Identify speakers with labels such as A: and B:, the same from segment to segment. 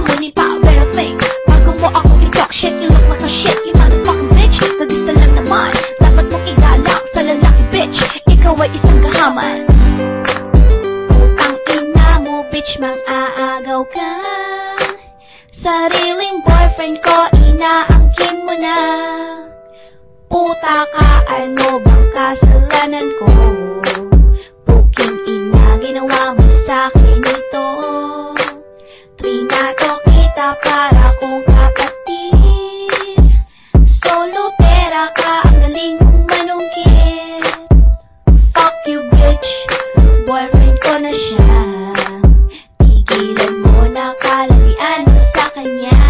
A: money pa, better think. Bago mo ako i-talk shit, you look like a shit. You motherfucking bitch, nagista lang naman. Dapat mong igalang sa lalaki bitch. Ikaw ay isang kahaman. Putang ina mo bitch, mang-aagaw ka. Sariling boyfriend ko, inaangkin mo na. Puta ka, ano bang kasalanan ko? Puking ina, ginawa mo sa'kin ito. Trinato kita para kong kapatid. Solo pera ka, ang galing mong manungkit. Fuck you bitch, boyfriend ko na siya. Tigilan mo na kalalian mo sa kanya.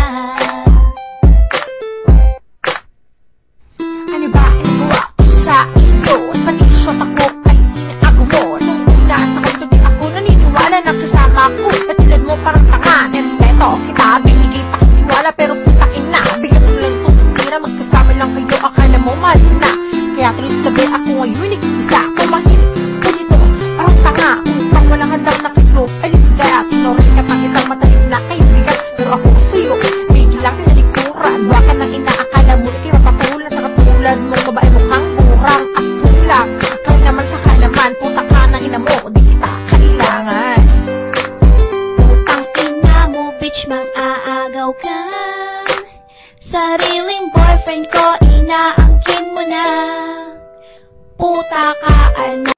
B: Ano ba inagawa ko sa iyo? At pati shot ako ay inago mo. Nung una sa kanto di ako naniniwala na kasama ko. Katulad mo parang tanga, nirespeto kita. Binigay pa katiwala pero putain na. Bigyan mo lang itong sinira, magkasama lang kayo. Akala mo mahal na. Kaya tuloy sabi ako ngayon nag-iisa. Kumahilip ko dito, parang tanga. Utang walang hadlang na kayo. Aligay at tunurin ka pang isang matalim na kaibigan. Pero ako sa'yo, bigil lang tinalikuran. Baka nang inaakala mo ikay mapatulan sa katulad mong babae mukhang kurang at kulang. Kaya naman sa kalaman, puta ka ng ina mo, di kita kailangan.
A: Putang ina mo bitch, mang-aagaw ka. Sariling boyfriend ko, inaangkin mo na. Puta ka, ano